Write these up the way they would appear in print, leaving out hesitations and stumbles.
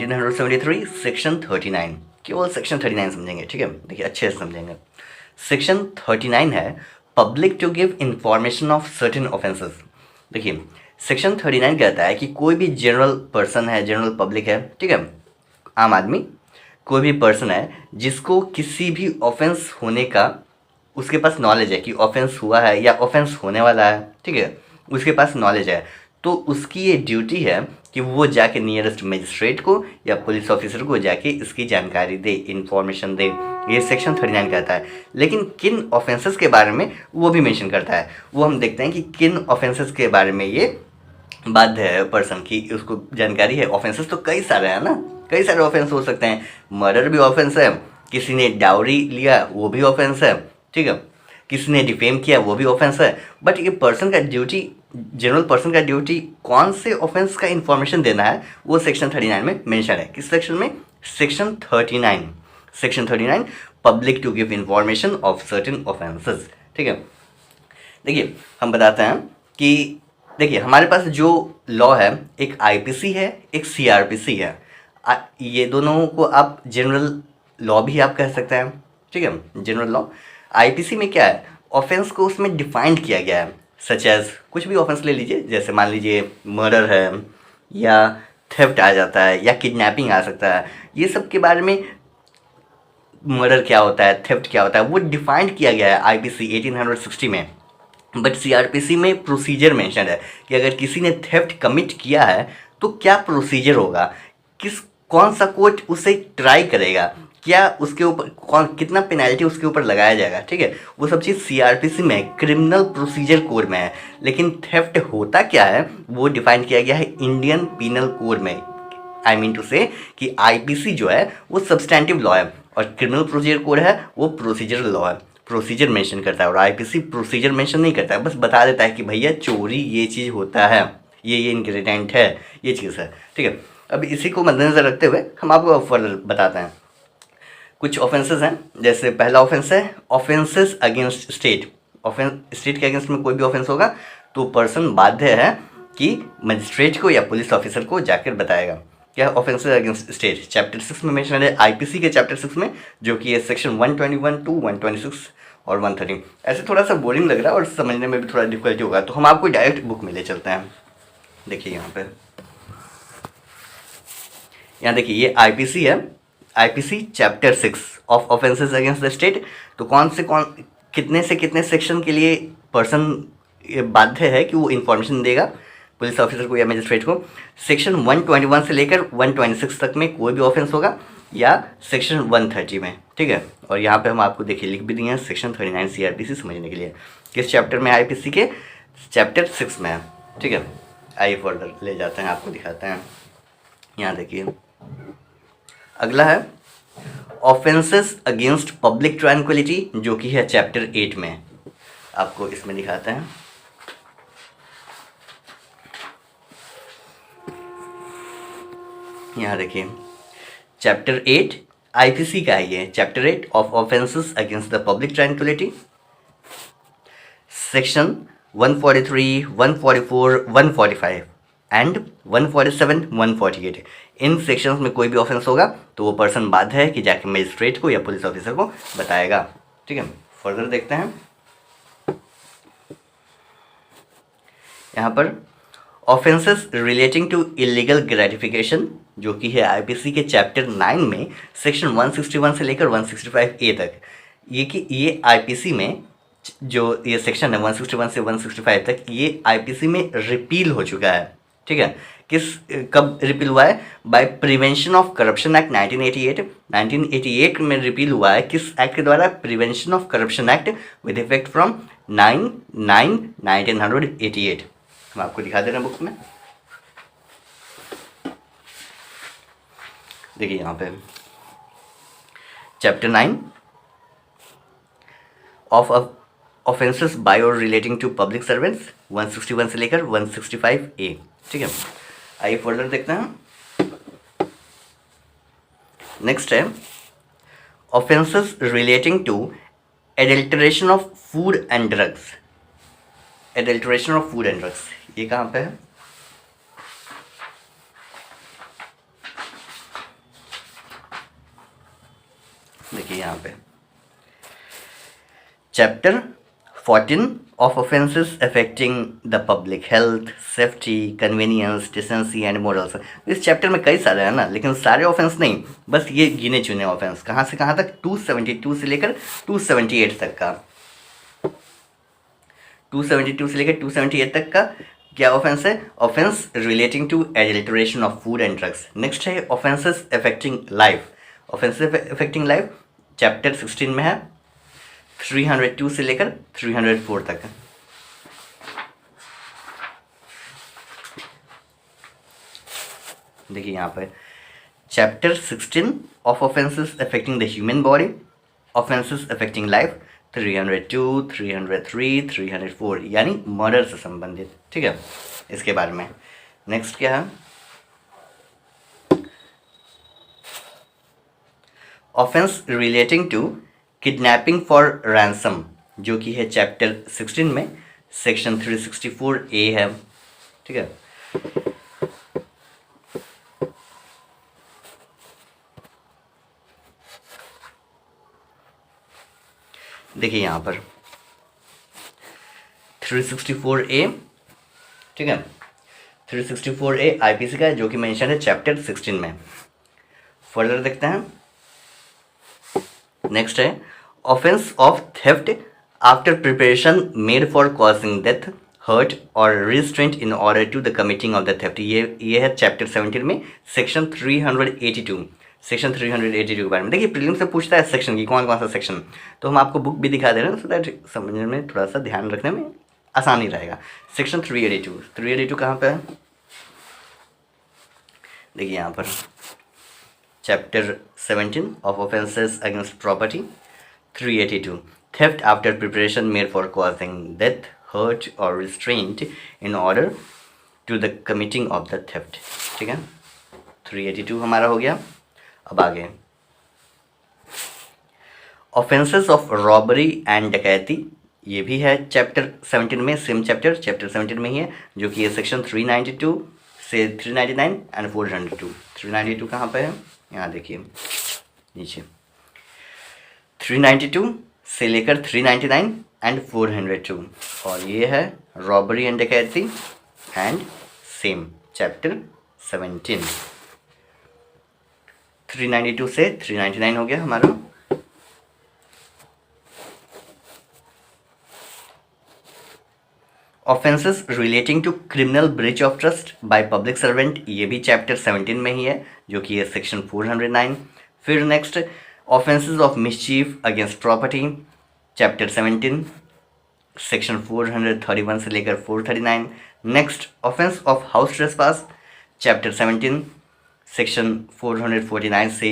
1973 section 39, केवल section 39 समझेंगे, ठीक है। देखिए अच्छे से समझेंगे। सेक्शन 39 है public to give information of certain offences. देखिए सेक्शन 39 कहता है कि कोई भी जनरल पर्सन है, जनरल पब्लिक है, ठीक है, आम आदमी, कोई भी पर्सन है जिसको किसी भी ऑफेंस होने का उसके पास नॉलेज है कि ऑफेंस हुआ है या ऑफेंस होने वाला है, ठीक है, उसके पास नॉलेज है, तो उसकी ये ड्यूटी है कि वो जाके नियरेस्ट मजिस्ट्रेट को या पुलिस ऑफिसर को जाके इसकी जानकारी दे, इंफॉर्मेशन दे। ये सेक्शन 39 कहता है। लेकिन किन ऑफेंसेस के बारे में वो भी मेंशन करता है। वो हम देखते हैं कि किन ऑफेंसेस के बारे में ये बाध्य है पर्सन की, उसको जानकारी है। ऑफेंसेस तो कई सारे हैं ना, कई सारे ऑफेंस हो सकते हैं। मर्डर भी ऑफेंस है, किसी ने डाउरी लिया वो भी ऑफेंस है, ठीक है, किसी ने डिफेम किया वो भी ऑफेंस है। बट ये पर्सन का ड्यूटी, जनरल पर्सन का ड्यूटी कौन से ऑफेंस का इंफॉर्मेशन देना है वो सेक्शन 39 में मेंशन है। किस सेक्शन में? Section 39। Section 39 public to give information of certain offences, ठीक है। देखिए हम बताते हैं कि देखिए हमारे पास जो लॉ है, एक आईपीसी है, एक सीआरपीसी है। ये दोनों को आप जनरल लॉ भी आप कह सकते हैं, ठीक है, जनरल लॉ। आईपीसी में क्या है, ऑफेंस को उसमें डिफाइंड किया गया है, सच एज कुछ भी ऑफेंस ले लीजिए, जैसे मान लीजिए मर्डर है या थेफ्ट आ जाता है या किडनैपिंग आ सकता है। ये सब के बारे में, मर्डर क्या होता है, थेफ्ट क्या होता है, वो डिफाइंड किया गया है आईपीसी 1860 में। बट सीआरपीसी में प्रोसीजर मेंशन है कि अगर किसी ने थेफ्ट कमिट किया है तो क्या प्रोसीजर होगा, कौन सा कोर्ट उसे ट्राई करेगा, क्या उसके ऊपर कौन कितना पेनल्टी उसके ऊपर लगाया जाएगा, ठीक है, वो सब चीज़ सीआरपीसी में, क्रिमिनल प्रोसीजर कोड में है। लेकिन थेफ्ट होता क्या है वो डिफाइन किया गया है इंडियन पीनल कोड में। आई मीन टू से कि आईपीसी जो है वो सब्सटैंटिव लॉ है और क्रिमिनल प्रोसीजर कोड है वो प्रोसीजर लॉ है, प्रोसीजर मेंशन करता है। और आईपीसी प्रोसीजर मेंशन नहीं करता है, बस बता देता है कि भैया चोरी ये चीज़ होता है, ये इंग्रेडिएंट है, ये चीज़ है, ठीक है। अब इसी को मद्देनजर रखते हुए हम आपको फर्दर बताते हैं। कुछ ऑफेंसेस हैं, जैसे पहला ऑफेंस है offences against state. Offence state के अगेंस्ट में कोई भी ऑफेंस होगा तो पर्सन बाध्य है कि मजिस्ट्रेट को या पुलिस ऑफिसर को जाकर बताएगा। क्या ऑफेंसेस अगेंस्ट स्टेट चैप्टर 6 में मेंशन है, आईपीसी के चैप्टर 6 में, जो कि है सेक्शन 121 टू 126 और 130। ऐसे थोड़ा सा बोरिंग लग रहा है और समझने में भी थोड़ा डिफिकल्टी होगा, तो हम आपको डायरेक्ट बुक में ले चलते हैं। देखिए यहाँ देखिए ये आईपीसी है, IPC chapter 6 of offences against the state. तो कौन कितने से कितने सेक्शन के लिए पर्सन बाध्य है कि वो इन्फॉर्मेशन देगा पुलिस ऑफिसर को या मजिस्ट्रेट को। सेक्शन 121 से लेकर 126 तक में कोई भी ऑफेंस होगा, या सेक्शन 130 में, ठीक है। और यहाँ पे हम आपको देखिए लिख भी दिए हैं सेक्शन 39 सीआरपीसी समझने के लिए, किस चैप्टर में, आईपीसी के चैप्टर 6 में है, ठीक है। आइए फर्दर ले जाते हैं, आपको दिखाते हैं। यहाँ देखिए अगला है ऑफेंसेस अगेंस्ट पब्लिक ट्रैंक्विलिटी, जो कि है चैप्टर 8 में। आपको इसमें दिखाते हैं। यहाँ देखिए चैप्टर 8 आईपीसी का है, ये chapter 8 of offences against the public tranquillity. Section 143, 144, 145 and 147, 148। In sections में कोई भी ऑफेंस होगा तो वो पर्सन बाध्य है कि जाके मजिस्ट्रेट को या पुलिस ऑफिसर को बताएगा, ठीक है। फर्दर देखते हैं। यहाँ पर offences relating to illegal gratification, जो कि है आईपीसी के चैप्टर 9 में, सेक्शन 161 से लेकर 165A तक। ये आईपीसी में जो ये सेक्शन है 161 से 165 तक, ये आईपीसी में रिपील हो चुका है, ठीक है। कब रिपील हुआ है? By prevention of corruption act 1988। 1988 में रिपील हुआ है, किस एक्ट के द्वारा? Prevention of corruption act with effect from 9/9/1988। हम आपको दिखा दे रहे हैं बुक में, देखिए यहाँ पे चैप्टर 9 ऑफ ऑफेंसेस बाय और रिलेटिंग टू पब्लिक सर्वेंट्स 161 से लेकर 165A, ठीक है। आइए फर्दर देखते हैं। नेक्स्ट है offences relating to adulteration of food and drugs. Adulteration of food and drugs ये कहाँ पे है? देखिए यहाँ पे chapter 14 of offences affecting the public health, safety, convenience, decency and morals. इस चैप्टर में कई सारे हैं ना, लेकिन सारे ऑफेंस नहीं, बस ये गिने चुने ऑफेंस। कहाँ से कहाँ तक? 272 से लेकर 278 तक का। 272 से लेकर 278 तक का क्या ऑफेंस है? Offence relating to adulteration of food and drugs. Next है offences affecting life. Offences affecting life chapter 16 में है, 302 से लेकर 304 तक। देखिए यहाँ पर chapter 16 of offences affecting the human body, offences affecting life 302, 303, 304, यानी मर्डर से संबंधित। ठीक है, इसके बारे में। नेक्स्ट क्या है? Offence relating to kidnapping for ransom, जो कि है चैप्टर 16 में, सेक्शन 364A है। ठीक है, देखिए यहाँ पर 364A, ठीक है, 364A आईपीसी का है, जो कि मेंशन है चैप्टर 16 में। फर्दर देखते हैं। नेक्स्ट है offence of theft after preparation made for causing death, hurt और restraint in order to the committing of the theft. ये है चैप्टर 17 में, सेक्शन 382। सेक्शन 382 के बारे में देखिए, प्रीलिम्स से पूछता है सेक्शन की, कौन कौन सा सेक्शन। तो हम आपको बुक भी दिखा दे रहे हैं, सो दैट समझने में थोड़ा सा ध्यान रखने में आसानी रहेगा। सेक्शन 382 कहाँ पे है? देखिए यहाँ पर chapter 17 of offences against property, 382 theft after preparation made for causing death, hurt और restraint in order to the committing of the theft. ठीक है, 382 हमारा हो गया। अब आगे ऑफेंसेस ऑफ रॉबरी एंड डकैती, ये भी है चैप्टर 17 में, सेम चैप्टर 17 में ही है, जो कि ये सेक्शन 392 से 399 एंड 402। 392 कहाँ पे है? यहाँ देखिए नीचे, 392 से लेकर 399 एंड 402, और ये है रॉबरी एंड डकैती एंड सेम चैप्टर 17। 392 से 399 हो गया हमारा। Offences relating to criminal breach of trust by public servant, ये भी चैप्टर 17 में ही है, जो कि है सेक्शन 409। फिर next offences of mischief against property, chapter 17, section 431 से लेकर 439। Next offence of house trespass, chapter 17, section 449 से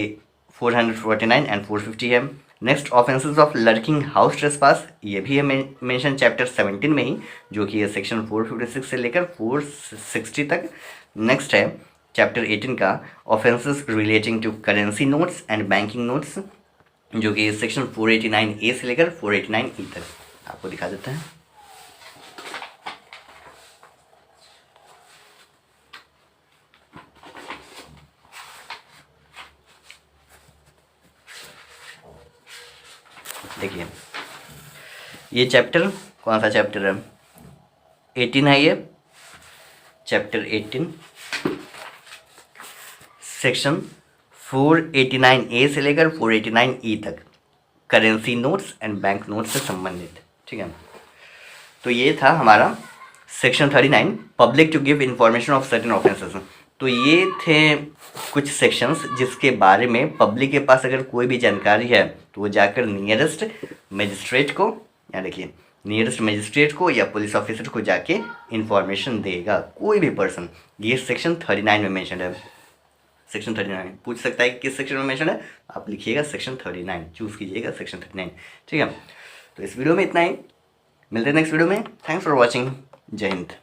449 एंड 450 है। Next offences of lurking house trespass, ये भी है मेंशन चैप्टर 17 में ही, जो कि है सेक्शन 456 से लेकर 460 तक। नेक्स्ट है चैप्टर 18 का offences relating to currency notes and banking notes, जो कि सेक्शन 489A से लेकर 489E तक। आपको दिखा देते हैं। देखिए ये चैप्टर कौन सा चैप्टर है? 18 है ये, चैप्टर 18, सेक्शन 489A से लेकर 489E तक, currency notes and bank notes से संबंधित। ठीक है, तो ये था हमारा section 39, public to give information of certain offences. तो ये थे कुछ सेक्शंस जिसके बारे में पब्लिक के पास अगर कोई भी जानकारी है तो वो जाकर नियरेस्ट मजिस्ट्रेट को, या देखिए नियरेस्ट मजिस्ट्रेट को या पुलिस ऑफिसर को जाके इंफॉर्मेशन देगा, कोई भी पर्सन। ये सेक्शन 39 में मेंशन है। सेक्शन 39 पूछ सकता है कि किस सेक्शन में मेंशन है, आप लिखिएगा सेक्शन 39, चूज़ कीजिएगा सेक्शन 39। ठीक है, तो इस वीडियो में इतना ही, मिलते हैं नेक्स्ट वीडियो में। थैंक्स फॉर वॉचिंग, जय हिंद।